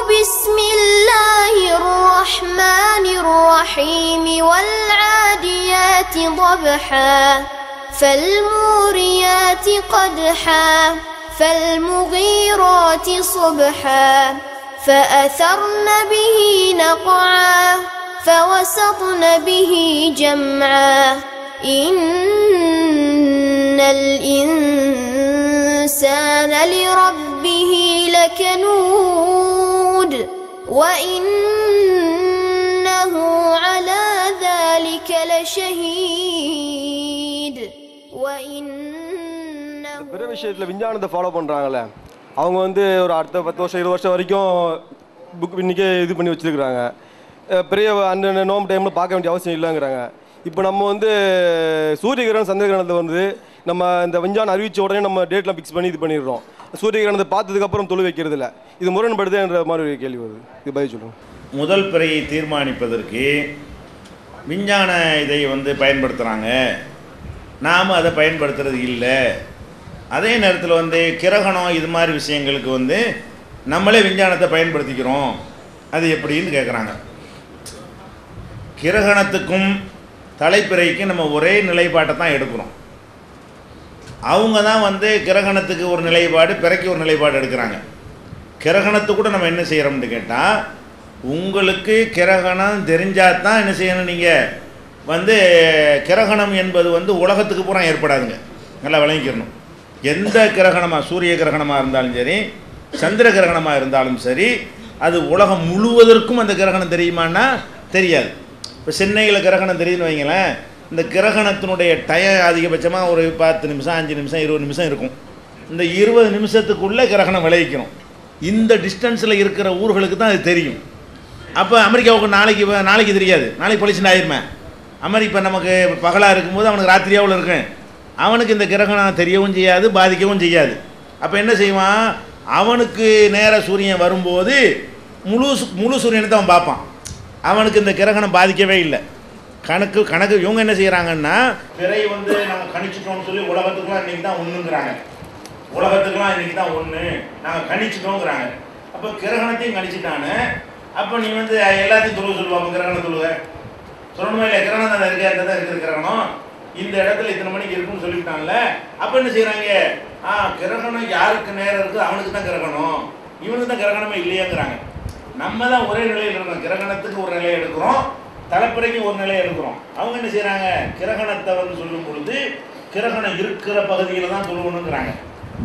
بسم الله الرحمن الرحيم والعاديات ضبحا فالموريات قدحا فالمغيرات صبحا فأثرن به نقعا فوسطن به جمعا إن الإنسان لربه لكنود وإنه على ذلك لشهيد وإنه பெரிய விஷயத்தில் விஞ்ஞானத்தை ஃபாலோ பண்ணுறாங்களே அவங்க வந்து ஒரு அடுத்த 10 வருஷம் 20 வருஷம் வரைக்கும் புக் இன்றைக்கே இது பண்ணி வச்சுருக்குறாங்க. பெரிய அந்த நோம்பு டைமில் பார்க்க வேண்டிய அவசியம் இல்லைங்கிறாங்க. இப்போ நம்ம வந்து சூரிய கிரகணம் சந்திர கிரகணத்தை வந்து நம்ம இந்த விஞ்ஞானம் அறிவித்த உடனே நம்ம டேட்லாம் ஃபிக்ஸ் பண்ணி இது பண்ணிடுறோம். சூரிய கிரகணத்தை பார்த்ததுக்கப்புறம் தொழு வைக்கிறது இல்லை. இது முரண்படுதுன்ற மாதிரி ஒரு கேள்வி வருது. இது பதில் சொல்லுங்கள். முதல் பிறையை தீர்மானிப்பதற்கு விஞ்ஞான இதை வந்து பயன்படுத்துகிறாங்க, நாம் அதை பயன்படுத்துறது இல்லை. அதே நேரத்தில் வந்து கிரகணம் இது மாதிரி விஷயங்களுக்கு வந்து நம்மளே விஞ்ஞானத்தை பயன்படுத்திக்கிறோம், அது எப்படின்னு கேட்குறாங்க. கிரகணத்துக்கும் தலைப்பிறைக்கும் நம்ம ஒரே நிலைப்பாட்டை தான் எடுக்கிறோம். அவங்க தான் வந்து கிரகணத்துக்கு ஒரு நிலைப்பாடு, பிறைக்கு ஒரு நிலைப்பாடு எடுக்கிறாங்க. கிரகணத்துக்கு கூட நம்ம என்ன செய்கிறோம்னு கேட்டால், உங்களுக்கு கிரகணம் தெரிஞ்சால் தான் என்ன செய்யணும், நீங்கள் வந்து கிரகணம் என்பது வந்து உலகத்துக்கு பூரா ஏற்படாதுங்க, நல்லா விளங்கிக்கிறணும். எந்த கிரகணமாக, சூரிய கிரகணமாக இருந்தாலும் சரி, சந்திர கிரகணமாக இருந்தாலும் சரி, அது உலகம் முழுவதற்கும் அந்த கிரகணம் தெரியுமான்னா தெரியாது. இப்போ சென்னையில் கிரகணம் தெரியுதுன்னு வைங்களேன், இந்த கிரகணத்தினுடைய டயம் அதிகபட்சமாக ஒரு 10 நிமிஷம் 5 நிமிஷம் 20 நிமிஷம் இருக்கும். இந்த 20 நிமிஷத்துக்குள்ளே கிரகணம் விளைவிக்கணும். இந்த டிஸ்டன்ஸில் இருக்கிற ஊர்களுக்கு தான் அது தெரியும். அப்போ அமெரிக்காவுக்கு நாளைக்கு தெரியாது, நாளைக்கு பொலிஷன் ஆயிருமே. அமெரிக்கா நமக்கு பகலாக இருக்கும்போது அவனுக்கு ராத்திரியாவில் இருக்கும், அவனுக்கு இந்த கிரகணம் தெரியவும் செய்யாது, பாதிக்கவும் செய்யாது. அப்போ என்ன செய்வான், அவனுக்கு நேர சூரியன் வரும்போது முழு சூரியனை தான் அவன் பார்ப்பான். அவனுக்கு இந்த கிரகணம் பாதிக்கவே இல்லை. கணக்கு இவங்க என்ன செய்கிறாங்கன்னா, பிறை வந்து நாங்கள் கணிச்சிட்டோம்னு சொல்லி உலகத்துக்குலாம் இன்றைக்கி தான் ஒன்றுங்கிறாங்க, உலகத்துக்குலாம் இன்றைக்கி தான் ஒன்று நாங்கள் கணிச்சிட்டோங்கிறாங்க. அப்போ கிரகணத்தையும் கணிச்சிட்டானே, அப்போ நீ வந்து எல்லாத்தையும் தொழுக சொல்லுவாங்க. கிரகணம் தொழுக சொல்லணுமா இல்லை? கிரகணம் தான் இருக்கிற கிரகணம் இந்த இடத்துல இத்தனை மணிக்கு இருக்குன்னு சொல்லிவிட்டான்ல. அப்போ என்ன செய்கிறாங்க, கிரகணம் யாருக்கு நேரம் இருக்குது அவனுக்கு தான் கிரகணம், இவனுக்கு தான் கிரகணமே இல்லையாங்கிறாங்க. நம்ம தான் ஒரே நிலையில் இருக்கோம். கிரகணத்துக்கு ஒரு நிலையை எடுக்கிறோம், தலைப்பிறைக்கு ஒரு நிலையை எடுக்கிறோம். அவங்க என்ன செய்கிறாங்க, கிரகணத்தை வந்து சொல்லும் பொழுது கிரகணம் இருக்கிற பகுதியில் தான் தொழுவணுங்கிறாங்க,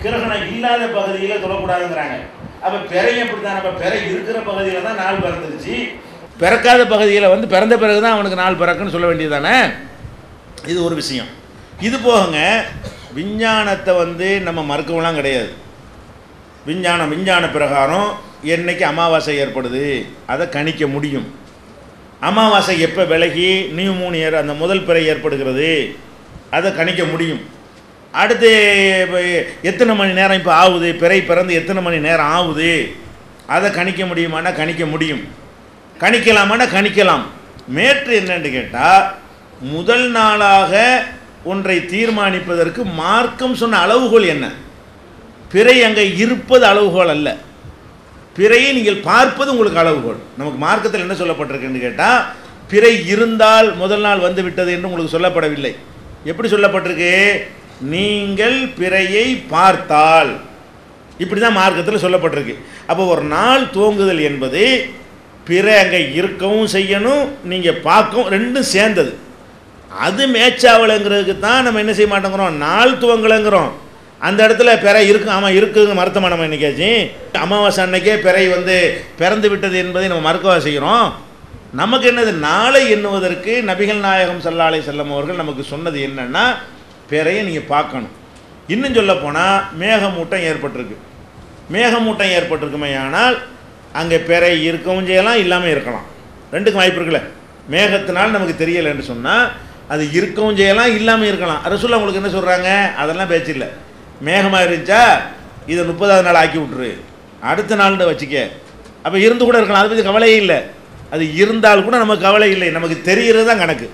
கிரகணம் இல்லாத பகுதியில் தொழக்கூடாதுங்கிறாங்க. அப்போ பிறை எப்படி தான், நம்ம பிறை இருக்கிற பகுதியில் தான் நாள் பிறந்துருச்சு, பிறக்காத பகுதியில் வந்து பிறந்த பிறகு தான் அவனுக்கு நாள் பிறக்குன்னு சொல்ல வேண்டியது தானே. இது ஒரு விஷயம். இது போகங்க விஞ்ஞானத்தை வந்து நம்ம மறுக்கவெல்லாம் கிடையாது. விஞ்ஞான பிரகாரம் என்னைக்கு அமாவாசை ஏற்படுது அதை கணிக்க முடியும். அமாவாசை எப்போ விலகி நியூ மூன் அந்த முதல் பிறை ஏற்படுகிறது அதை கணிக்க முடியும். அடுத்து எத்தனை மணி நேரம் இப்போ ஆகுது, பிறை பிறந்து எத்தனை மணி நேரம் ஆகுது அதை கணிக்க முடியுமானா கணிக்க முடியும். கணிக்கலாமானா கணிக்கலாம். மேற்று என்னன்னு கேட்டால், முதல் நாளாக ஒன்றை தீர்மானிப்பதற்கு மார்க்கம் சொன்ன அளவுகோல் என்ன? பிறை அங்கே இருப்பது அளவுகோல் அல்ல, பிறையை நீங்கள் பார்ப்பது உங்களுக்கு அளவுகோல். நமக்கு மார்க்கத்தில் என்ன சொல்லப்பட்டிருக்குன்னு கேட்டால், பிறை இருந்தால் முதல் நாள் வந்து விட்டது என்று உங்களுக்கு சொல்லப்படவில்லை. எப்படி சொல்லப்பட்டிருக்கு, நீங்கள் பிறையை பார்த்தால், இப்படி தான் மார்க்கத்தில் சொல்லப்பட்டிருக்கு. அப்போ ஒரு நாள் துவங்குதல் என்பது பிறை அங்கே இருக்கவும் செய்யணும், நீங்கள் பார்க்கவும், ரெண்டும் சேர்ந்தது. அது மேட்சாவலைங்கிறதுக்கு தான் நம்ம என்ன செய்ய மாட்டேங்கிறோம், நாள் துவங்கலைங்கிறோம். அந்த இடத்துல பிறை இருக்கும், ஆமாம் இருக்குங்க மறுத்தமா நம்ம இன்னைக்காச்சு. அமாவாசை அன்னைக்கே பிறை வந்து பிறந்து விட்டது என்பதை நம்ம மறுக்கவா செய்கிறோம். நமக்கு என்னது, நாளை எண்ணுவதற்கு நபிகள் நாயகம் ஸல்லல்லாஹு அலைஹி வஸல்லம் அவர்கள் நமக்கு சொன்னது என்னன்னா, பிறையை நீங்கள் பார்க்கணும். இன்னும் சொல்ல போனால் மேகமூட்டம் ஏற்பட்டிருக்கு, மேகமூட்டம் ஏற்பட்டிருக்குமே ஆனால் அங்கே பிறை இருக்கவும் செய்யலாம், இல்லாமல் இருக்கலாம், ரெண்டுக்கும் வாய்ப்பு இருக்குல்ல. மேகத்தினால் நமக்கு தெரியலை என்று சொன்னால் அது இருக்கவும் செய்யலாம், இல்லாமல் இருக்கலாம். ரசூலுல்லாஹ் உங்களுக்கு என்ன சொல்கிறாங்க, அதெல்லாம் பேச்சு இல்லை. மேகமாக இருந்துச்சா இதை 30வது நாள் ஆக்கி விட்ரு, அடுத்த நாள்னு வச்சுக்க. அப்போ இருந்து கூட இருக்கலாம், அதை பற்றி கவலையே இல்லை. அது இருந்தால் கூட நமக்கு கவலை இல்லை, நமக்கு தெரிகிறது தான் கணக்கு.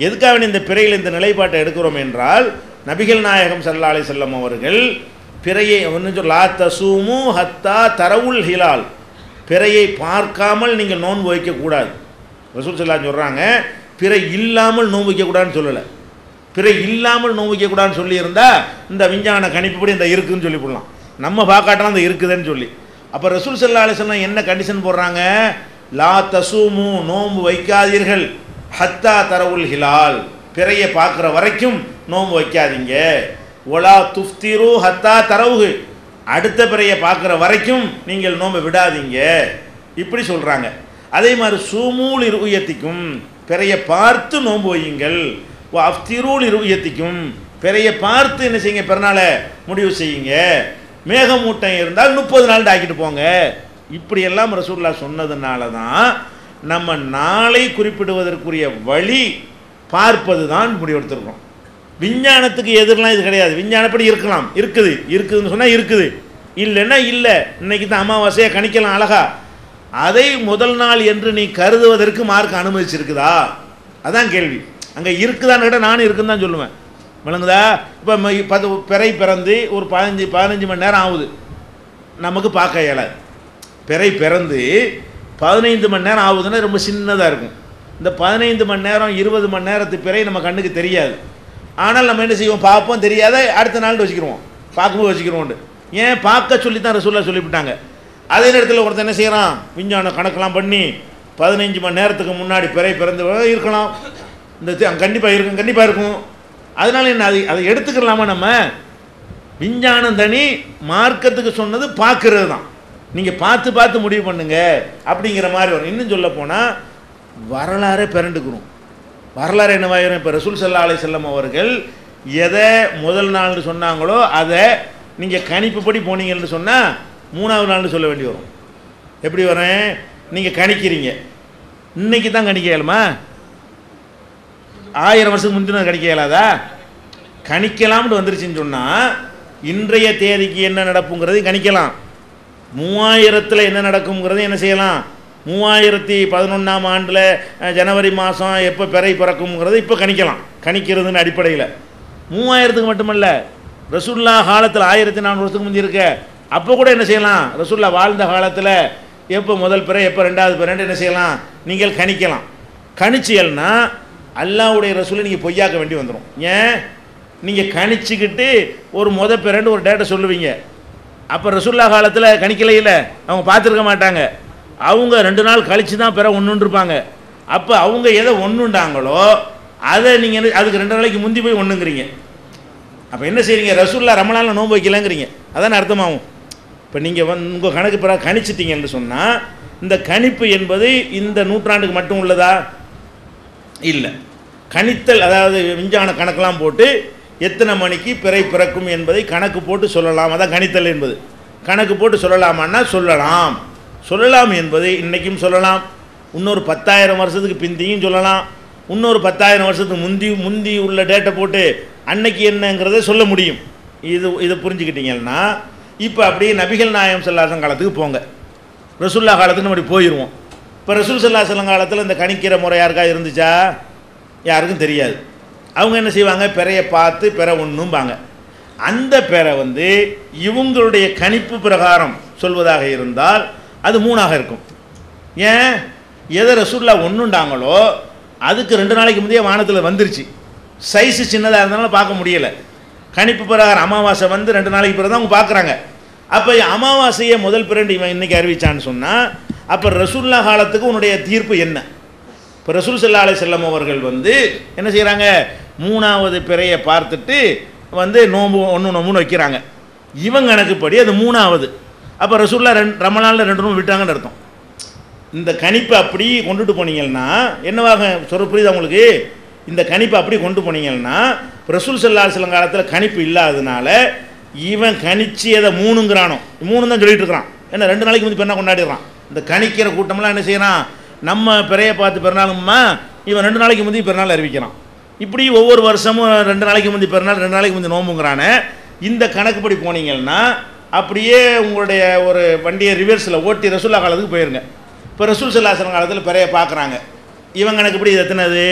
எதுக்காக இந்த பிறையில் இந்த நிலைப்பாட்டை எடுக்கிறோம் என்றால், நபிகள் நாயகம் ஸல்லல்லாஹு அலைஹி வஸல்லம் அவர்கள் பிறையை ஒன்று லா தசூமு ஹத்தா தரவுல் ஹிலால், பிறையை பார்க்காமல் நீங்கள் நோன்பு வைக்கக்கூடாது. ரசூல் ஸல்லல்லாஹு சொல்கிறாங்க, பிறை இல்லாமல் நோன்பு வைக்கக்கூடாதுன்னு சொல்லலை. பிறை இல்லாமல் நோன்பு வைக்கக்கூடாதுன்னு சொல்லியிருந்தா இந்த விஞ்ஞான கணிப்புப்படி இந்த இருக்குதுன்னு சொல்லி போடலாம். நம்ம பார்க்காட்டலாம் இந்த இருக்குதுன்னு சொல்லி. அப்போ ரசூல் ஸல்லல்லாஹு அலைஹி வஸல்லம் என்ன கண்டிஷன் போடுறாங்க? லா தசூமு, நோன்பு வைக்காதீர்கள், ஹத்தா தரவுல் ஹிலால், பிறையை பார்க்குற வரைக்கும் நோன்பு வைக்காதீங்க. ஒலா துஃப்திரு ஹத்தா தரவுகு, அடுத்த பிறையை பார்க்குற வரைக்கும் நீங்கள் நோன்பை விடாதீங்க, இப்படி சொல்கிறாங்க. அதே மாதிரி சூமூல் இருயத்திக்கும், பிறையை பார்த்து நோன்பு வையுங்கள். அஃப்திரூல் இருயத்திக்கும், பிறையை பார்த்து என்ன செய்யுங்க, பிறநாளை முடிவு செய்யுங்க. மேகமூட்டம் இருந்தால் 30 நாள் ஆக்கிட்டு போங்க. இப்படியெல்லாம் ரசூலுல்லாஹ் சொன்னதுனால தான் நம்ம நாளை குறிப்பிடுவதற்குரிய வழி பார்ப்பது தான் முடிவெடுத்துருக்கோம். விஞ்ஞானத்துக்கு எதிரெலாம் இது கிடையாது. விஞ்ஞானப்படி இருக்கலாம், இருக்குதுன்னு சொன்னால் இருக்குது, இல்லைன்னா இல்லை. இன்னைக்கு தான் அமாவாசையை கணிக்கலாம் அழகா. அதை முதல் நாள் என்று நீ கருதுவதற்கு மார்க் அனுமதிச்சிருக்குதா? அதான் கேள்வி. அங்கே இருக்குதான்னு கேட்டால் நானும் இருக்குன்னு தான் சொல்லுவேன். விளங்குதா? இப்போ பிறை பிறந்து ஒரு 15 மணி நேரம் ஆகுது, நமக்கு பார்க்க இயலாது. பிறை பிறந்து 15 மணி நேரம் ஆகுதுன்னா ரொம்ப சின்னதாக இருக்கும். இந்த 15 மணி நேரம் 20 மணி நேரத்து பிறை நம்ம கண்ணுக்கு தெரியாது. ஆனால் நம்ம என்ன செய்வோம், பார்ப்போம், தெரியாத அடுத்த நாள் வச்சுக்கிறோம், பார்க்கும்போது வச்சுக்கிறோம். ஏன்? பார்க்க சொல்லி தான் ரசூலுல்லாஹ் சொல்லிவிட்டாங்க. அதே நேரத்தில் ஒருத்தர் என்ன செய்கிறான், விஞ்ஞான கணக்கெல்லாம் பண்ணி 15 மணி நேரத்துக்கு முன்னாடி பிறை பிறந்து இருக்கலாம், இந்த கண்டிப்பாக இருக்கும். அதனால என்ன, அதை எடுத்துக்கலாமா? நம்ம விஞ்ஞானம் தனி, மார்க்கத்துக்கு சொன்னது பார்க்கறது தான். நீங்கள் பார்த்து முடிவு பண்ணுங்க அப்படிங்கிற மாதிரி வரும். இன்னும் சொல்ல போனால் வரலாறே பிறண்டுக்கிறோம். வரலாறு என்னவாயிரும்? இப்போ ரசூல் ஸல்லல்லாஹு அலைஹி வஸல்லம் அவர்கள் எதை முதல் நாள்னு சொன்னாங்களோ அதை நீங்கள் கணிப்புப்படி போனீங்கன்னு சொன்னால் 3வது நாள்னு சொல்ல வேண்டி வரும். எப்படி வரேன்? நீங்கள் கணிக்கிறீங்க, இன்னைக்கு தான் கணிக்க இயலுமா? 1000 வருஷத்துக்கு முந்தின கணிக்க இயலாதா? கணிக்கலாம்னு வந்துருச்சுன்னு சொன்னால் இன்றைய தேதிக்கு என்ன நடப்புங்கிறதையும் கணிக்கலாம். 3000 என்ன நடக்குங்கிறதையும் என்ன செய்யலாம்? 3011ஆம் ஆண்டில் ஜனவரி மாதம் எப்போ பிறை பிறக்குங்கிறத இப்போ கணிக்கலாம். கணிக்கிறதுன்னு அடிப்படையில் 3000க்கு மட்டுமல்ல, ரசூலுல்லாஹ் காலத்தில் 1400 வருஷத்துக்கு முந்தி இருக்க அப்போ கூட என்ன செய்யலாம்? ரசூலுல்லாஹ் வாழ்ந்த காலத்தில் எப்போ முதல் பிறை, எப்போ 2வது பிறைன்னு என்ன செய்யலாம்? நீங்கள் கணிக்கலாம். கணிச்சியல்னா அல்லாஹ்வுடைய ரசூலை நீங்கள் பொய்யாக்க வேண்டி வந்துடும். ஏன்? நீங்கள் கணிச்சிக்கிட்டு ஒரு பிறைன்னு ஒரு டேட்டை சொல்லுவீங்க. அப்போ ரசூலுல்லாஹ் காலத்தில் கணிக்கலையில் அவங்க பார்த்துருக்க மாட்டாங்க. அவங்க 2 நாள் கழித்து தான் பிற ஒன்றுன்னு இருப்பாங்க. அப்போ அவங்க எதை ஒன்றுண்டாங்களோ அதை நீங்கள் அதுக்கு 2 நாளைக்கு முந்தி போய் ஒன்றுங்கிறீங்க. அப்போ என்ன செய்றீங்க? ரசூலுல்லாஹ் ரமலானில் நோன்பு வைக்கலங்கிறீங்க. அதான் அர்த்தமாகும். இப்போ நீங்கள் உங்கள் கணக்கு பிற கணிச்சிட்டிங்கன்னு சொன்னால் இந்த கணிப்பு என்பது இந்த நூற்றாண்டுக்கு மட்டும் உள்ளதா? இல்லை. கணித்தல், அதாவது விஞ்ஞான கணக்கெல்லாம் போட்டு எத்தனை மணிக்கு பிறை பிறக்கும் என்பதை கணக்கு போட்டு சொல்லலாம். அதான் கணித்தல் என்பது. கணக்கு போட்டு சொல்லலாமான்னா சொல்லலாம் என்பதை இன்றைக்கும் சொல்லலாம், இன்னொரு 10,000 வருஷத்துக்கு பிந்தியும் சொல்லலாம், இன்னொரு 10,000 வருஷத்துக்கு முந்தி உள்ள டேட்டை போட்டு அன்னைக்கு என்னங்கிறத சொல்ல முடியும். இதை புரிஞ்சுக்கிட்டீங்கன்னா இப்போ அப்படியே நபிகள் நாயகம் ஸல்லல்லாஹு அலைஹி காலத்துக்கு போங்க, ரசூலுல்லாஹ் காலத்துக்கு நம்ம அப்படி போயிடுவோம். இப்போ ரசூல் ஸல்லல்லாஹு அலைஹி வஸல்லம் காலத்தில் இந்த கணிக்கிற முறை யாருக்கா இருந்துச்சா? யாருக்கும் தெரியாது. அவங்க என்ன செய்வாங்க? பிறையை பார்த்து பிற ஒன்றும்பாங்க. அந்த பிறை இவங்களுடைய கணிப்பு பிரகாரம் சொல்வதாக இருந்தால் அது 3ஆக இருக்கும். ஏன்? எதை ரசூலுல்லாஹ் ஒன்றுண்டாங்களோ அதுக்கு 2 நாளைக்கு முந்தைய வானத்தில் வந்துருச்சு. சைஸு சின்னதாக இருந்தாலும் பார்க்க முடியலை. கணிப்பு பிரகாரம் அமாவாசை 2 நாளைக்கு பிறகு தான் அவங்க பார்க்குறாங்க. அப்போ அமாவாசையை முதல் பிறண்டு இவன் இன்றைக்கி அறிவிச்சான்னு சொன்னால் அப்போ ரசூலுல்லாஹ் காலத்துக்கு உன்னுடைய தீர்ப்பு என்ன? இப்போ ரசூல் ஸல்லல்லாஹு அலைஹி வஸல்லம் அவர்கள் என்ன செய்கிறாங்க? 3வது பிறையை பார்த்துட்டு நோம்பு வைக்கிறாங்க. இவங்க கணக்குப்படி அது 3வது. அப்போ ரசூலுல்லாஹ் ரமலானில் 2 நோம்பு விட்டாங்கன்னு அர்த்தம். இந்த கணிப்பை அப்படி கொண்டுட்டு போனீங்கன்னா என்னவாக புரியுது உங்களுக்கு? இந்த கணிப்பை அப்படி கொண்டு போனீங்கன்னா ரசூல் ஸல்லல்லாஹு அலைஹி வஸல்லம் காலத்தில் கணிப்பு இல்லாததுனால இவன் கணிச்சு எதை 3ங்கிறானோ 3 தான் சொல்லிட்டு இருக்கிறான். ஏன்னா 2 நாளைக்கு முந்தி பெண்ணா கொண்டாடிடுறான். இந்த கணிக்கிற கூட்டம்லாம் என்ன செய்யறான்? நம்ம பிறையை பார்த்து பெருநாளுமா இவன் 2 நாளைக்கு முந்தி பெருநாள் அறிவிக்கிறான். இப்படி ஒவ்வொரு வருஷமும் 2 நாளைக்கு முந்தி பெருநாள், 2 நாளைக்கு முந்தி நோம்புங்கிறான. இந்த கணக்குப்படி போனீங்கன்னா அப்படியே உங்களுடைய ஒரு வண்டியை ரிவர்ஸில் ஓட்டி ரசூலுல்லாஹ் காலத்துக்கு போயிருங்க. இப்போ ரசூல் ஸல்லல்லாஹு அலைஹி வஸல்லம் காலத்தில் பிறையை பார்க்குறாங்க. இவன் கணக்குப்படி இது எத்தனைது?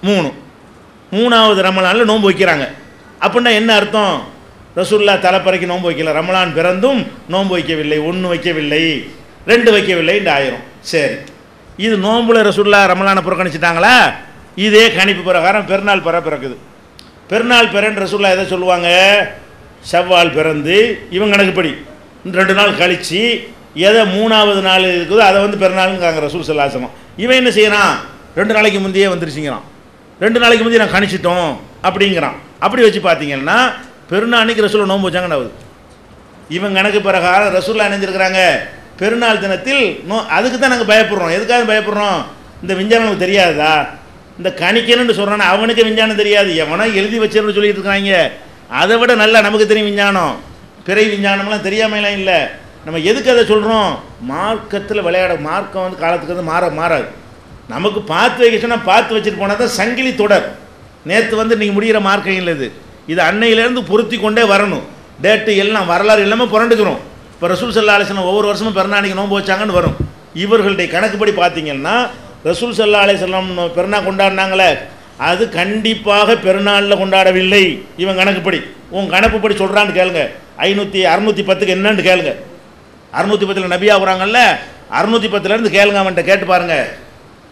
3. 3வது ரமலானில் நோன்பு வைக்கிறாங்க. அப்படின்னா என்ன அர்த்தம்? ரசூலுல்லாஹ் தலைப்பறைக்கு நோன்பு வைக்கல, ரமலான் பிறந்தும் நோன்பு வைக்கவில்லை, 1 வைக்கவில்லை, 2 வைக்கவில்லைன்னு ஆயிரும். சரி, இது நோம்புல ரசூலுல்லாஹ் ரமலானை புறக்கணிச்சிட்டாங்களா? இதே கணிப்பு பிரகாரம் பெருநாள் பிறக்குது. பெருநாள் பிறன்னு ரசூலுல்லாஹ் எதை சொல்லுவாங்க? ஷவ்வால் பிறந்து இவங்க கணக்குப்படி 2 நாள் கழித்து எதை 3வது நாள் இருக்குதோ அதை வந்து பெருநாளுங்காங்க ரசூல் ஸல்லல்லாஹு அலைஹி வஸல்லம். இவன் என்ன செய்யறான்? 2 நாளைக்கு முந்தையே வந்துருச்சுங்கிறான். 2 நாளைக்கு முந்தைய நான் கணிச்சிட்டோம் அப்படிங்கிறான். அப்படி வச்சு பார்த்தீங்கன்னா பெருநாள் அன்னைக்கு ரசூல் நோன்பு வச்சாங்கன்னு ஆகுது. இவன் கணக்கு பிரகாரம் ரசூலுல்லாஹ் நினைஞ்சிருக்கிறாங்க பெருநாள் தினத்தில் அதுக்கு தான் நாங்கள் பயப்படுறோம். எதுக்காக பயப்படுறோம்? இந்த விஞ்ஞானம் நமக்கு தெரியாதா? இந்த கணிக்கணும்னு சொல்கிறானே அவனுக்கு விஞ்ஞானம் தெரியாது, எவனோ எழுதி வச்சிருந்து சொல்லிட்டு இருக்காங்க. அதை விட நல்லா நமக்கு தெரியும் விஞ்ஞானம். பிறை விஞ்ஞானம்லாம் தெரியாமலாம் இல்லை. நம்ம எதுக்கு அதை சொல்கிறோம்? மார்க்கத்தில் விளையாட மார்க்கம் வந்து காலத்துக்கு வந்து மாறாது. நமக்கு பார்த்து வைக்க சொன்னால் பார்த்து வச்சுட்டு போனால் தான் சங்கிலி தொடர். நேற்று வந்து இன்றைக்கி முடிகிற மார்க்கம் இல்லை. இது அன்னையிலேருந்து பொருத்தி கொண்டே வரணும். டேட்டு எல்லாம் வரலாறு எல்லாமே புரண்டுக்கிறோம். இப்போ ரசூல் ஸல்லல்லாஹு அலைஹி வஸல்லம் ஒவ்வொரு வருஷமும் பெருநாளைக்கு நோன்பு வச்சாங்கன்னு வரும். இவர்களுடைய கணக்குப்படி பார்த்தீங்கன்னா ரசூல் ஸல்லல்லாஹு அலைஹி வஸல்லம் பெருநாள் கொண்டாடினாங்களே அது கண்டிப்பாக பெருநாளில் கொண்டாடவில்லை. இவன் கணக்குப்படி உன் கணக்குப்படி சொல்கிறான்னு கேளுங்க. 610க்கு என்னன்னு கேளுங்க. 610 நபியா வராங்கல்ல, 610லேருந்து கேளுங்க, அவன்கிட்ட கேட்டு பாருங்க.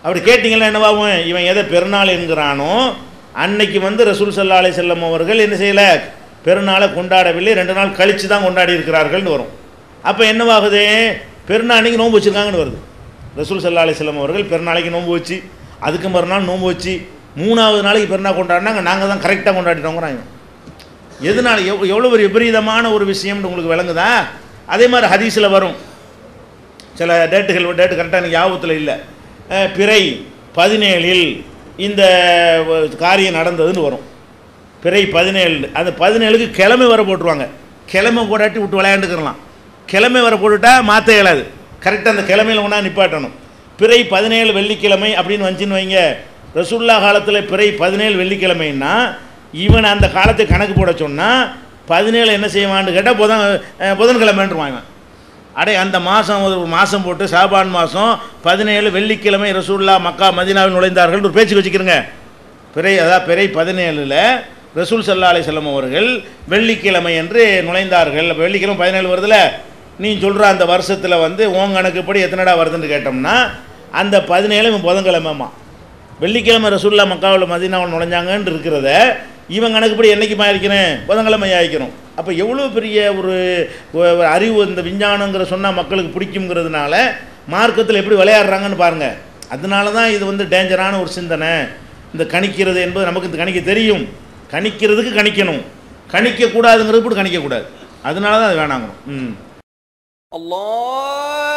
அப்படி கேட்டிங்கன்னா என்னவாகும்? இவன் எதை பெருநாள் என்கிறானோ அன்னைக்கு வந்து ரசூல் ஸல்லல்லாஹு அலைஹி வஸல்லம் அவர்கள் என்ன செய்யலை? பெருநாளை கொண்டாடவில்லை, 2 நாள் கழித்து தான் கொண்டாடி இருக்கிறார்கள்னு வரும். அப்போ என்னவாகுது? பெருநாள் அன்றைக்கி நோன்பு வச்சுருக்காங்கன்னு வருது. ரசூல் ஸல்லல்லாஹு அலைஹி வஸல்லம் அவர்கள் பெருநாளைக்கு நோன்பு வச்சு அதுக்கு மறுநாள் நோன்பு வச்சு 3வது நாளைக்கு பெருநாள் கொண்டாடினாங்க. நாங்கள் தான் கரெக்டாக கொண்டாடிட்டோங்கிறாங்க. எதனால்? எவ்வளோ ஒரு விபரீதமான ஒரு விஷயம்னு உங்களுக்கு விளங்குதா? அதே மாதிரி ஹதீஸில் வரும் சில டேட்டு கரெக்டாக எனக்கு ஞாபகத்தில் இல்லை. பிறை 17 இந்த காரியம் நடந்ததுன்னு வரும். பிறை 17 அந்த 17க்கு கிழமை வர போட்டுருவாங்க. கிழமை போடாட்டி விட்டு விளையாண்டுக்கிறலாம். கிழமை வர போட்டுட்டா மாற்ற இயலாது. கரெக்டாக அந்த கிழமையில் ஒன்றா நிப்பாட்டணும். பிறை 17 வெள்ளிக்கிழமை அப்படின்னு வந்துச்சுன்னு வைங்க. ரசூலுல்லாஹ் காலத்தில் பிறை 17 வெள்ளிக்கிழமைன்னா இவன் அந்த காலத்தை கணக்கு போட சொன்னால் 17 என்ன செய்வான்னு கேட்டால் புதன்கிழமைன்றுவாங்க. அடே அந்த மாதம் ஒரு மாதம் போட்டு ஷாபான் மாதம் 17 வெள்ளிக்கிழமை ரசூலுல்லாஹ் மக்கா மதீனாவில் நுழைந்தார்கள் ஒரு பேச்சுக்கு வச்சுக்கிறங்க. பிறை 17 ரசூல் ஸல்லல்லாஹு அலைஹி வஸல்லம் அவர்கள் வெள்ளிக்கிழமை என்று நுழைந்தார்கள். வெள்ளிக்கிழமை 17 வருதுல, நீ சொல்கிற அந்த வருஷத்தில் வந்து உன் கணக்குப்படி எத்தனைடா வருதுன்னு கேட்டோம்னா அந்த 17 புதன்கிழமைமா. வெள்ளிக்கிழமை ரசூலுல்லாஹ் மக்காவில் மதீனாவில் நுழைஞ்சாங்கன்னு இருக்கிறத இவன் கணக்குப்படி என்றைக்குமா இருக்கிறேன்? புதன்கிழமை ஆகிக்கணும். அப்போ எவ்வளோ பெரிய ஒரு அறிவு இந்த விஞ்ஞானங்கிற சொன்னால் மக்களுக்கு பிடிக்குங்கிறதுனால மார்க்கத்தில் எப்படி விளையாடுறாங்கன்னு பாருங்கள். அதனால தான் இது வந்து டேஞ்சரான ஒரு சிந்தனை. இந்த கணிக்கிறது என்பது நமக்கு இந்த கணிக்க தெரியும். கணிக்கிறதுக்கு கணிக்கணும், கணிக்கக்கூடாதுங்கிறது கூட கணிக்கக்கூடாது. அதனால தான் அது வேணாங்கணும். அல்லாஹ்